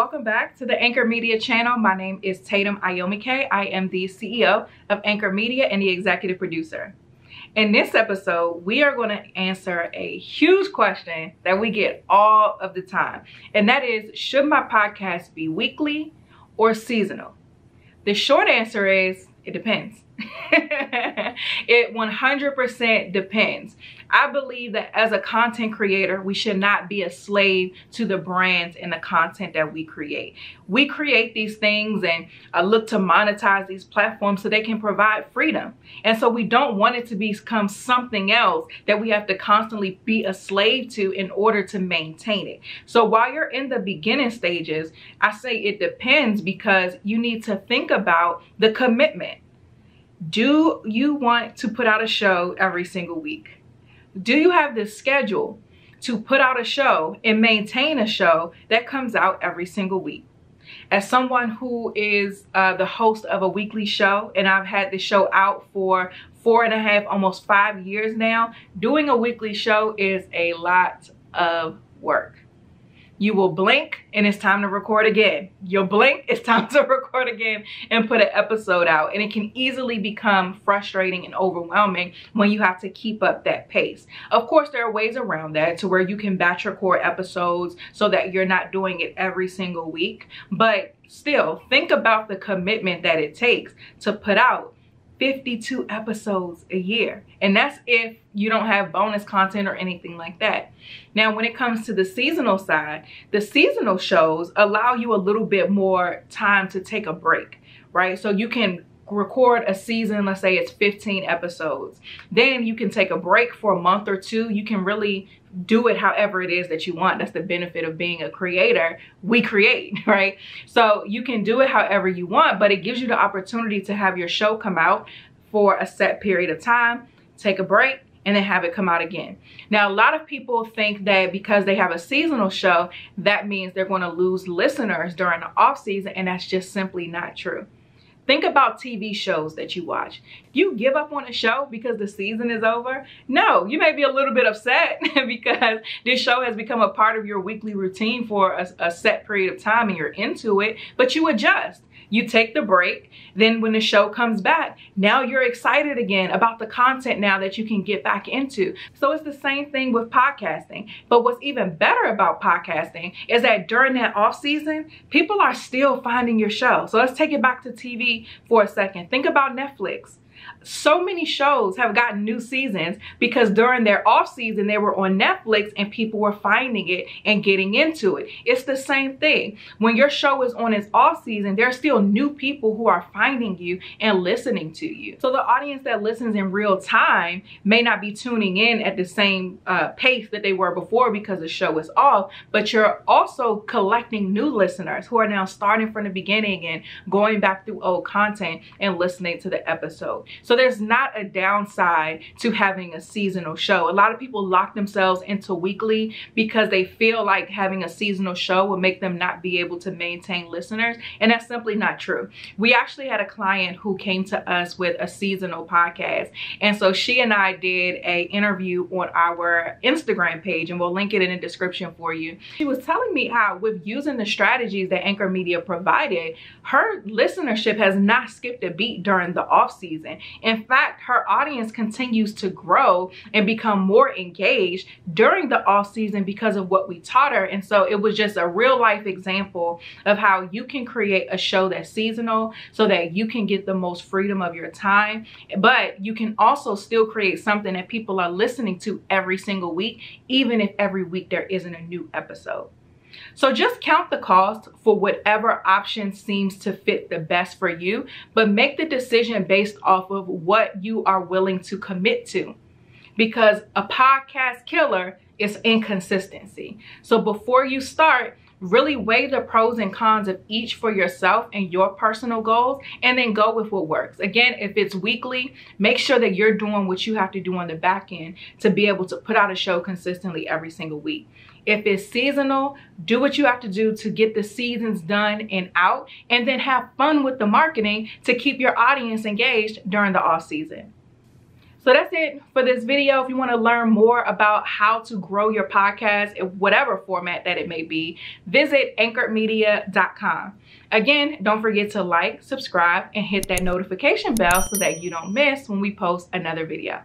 welcome back to the Anchor Media channel. My name is Tatum Ayomike. I am the CEO of Anchor Media and the executive producer. In this episode, we are going to answer a huge question that we get all of the time. And that is, should my podcast be weekly or seasonal? The short answer is, it depends. It 100% depends. I believe that as a content creator, we should not be a slave to the brands and the content that we create. We create these things and look to monetize these platforms so they can provide freedom. And so we don't want it to become something else that we have to constantly be a slave to in order to maintain it. So while you're in the beginning stages, I say it depends because you need to think about the commitment. Do you want to put out a show every single week? Do you have the schedule to put out a show and maintain a show that comes out every single week? As someone who is the host of a weekly show, and I've had this show out for 4.5, almost 5 years now, doing a weekly show is a lot of work. You will blink and it's time to record again. You'll blink, it's time to record again and put an episode out. And it can easily become frustrating and overwhelming when you have to keep up that pace. Of course, there are ways around that to where you can batch record episodes so that you're not doing it every single week. But still, think about the commitment that it takes to put out 52 episodes a year. And that's if you don't have bonus content or anything like that. Now, when it comes to the seasonal side, the seasonal shows allow you a little bit more time to take a break, right? So you can record a season, let's say it's 15 episodes. Then you can take a break for a month or two. You can really do it however it is that you want. That's the benefit of being a creator. We create, right? So you can do it however you want, but it gives you the opportunity to have your show come out for a set period of time, take a break, and then have it come out again. Now, a lot of people think that because they have a seasonal show, that means they're going to lose listeners during the off season, and that's just simply not true. Think about TV shows that you watch. You give up on a show because the season is over? No, you may be a little bit upset because this show has become a part of your weekly routine for a set period of time and you're into it, but you adjust. You take the break. Then when the show comes back, now you're excited again about the content now that you can get back into. So it's the same thing with podcasting. But what's even better about podcasting is that during that off season, people are still finding your show. So let's take it back to TV for a second. Think about Netflix. So many shows have gotten new seasons because during their off season, they were on Netflix and people were finding it and getting into it. It's the same thing. When your show is on its off season, there are still new people who are finding you and listening to you. So the audience that listens in real time may not be tuning in at the same pace that they were before because the show is off, but you're also collecting new listeners who are now starting from the beginning and going back through old content and listening to the episode. So there's not a downside to having a seasonal show. A lot of people lock themselves into weekly because they feel like having a seasonal show will make them not be able to maintain listeners. And that's simply not true. We actually had a client who came to us with a seasonal podcast. And so she and I did an interview on our Instagram page, and we'll link it in the description for you. She was telling me how with using the strategies that Anchor Media provided, her listenership has not skipped a beat during the off season. In fact, her audience continues to grow and become more engaged during the off season because of what we taught her. And so it was just a real life example of how you can create a show that's seasonal so that you can get the most freedom of your time, but you can also still create something that people are listening to every single week, even if every week there isn't a new episode. So just count the cost for whatever option seems to fit the best for you, but make the decision based off of what you are willing to commit to. Because a podcast killer is inconsistency. So before you start, really weigh the pros and cons of each for yourself and your personal goals, and then go with what works. Again, if it's weekly, make sure that you're doing what you have to do on the back end to be able to put out a show consistently every single week. If it's seasonal, do what you have to do to get the seasons done and out, and then have fun with the marketing to keep your audience engaged during the off season. So that's it for this video. If you want to learn more about how to grow your podcast in whatever format that it may be, visit anchormedia.com. Again, don't forget to like, subscribe, and hit that notification bell so that you don't miss when we post another video.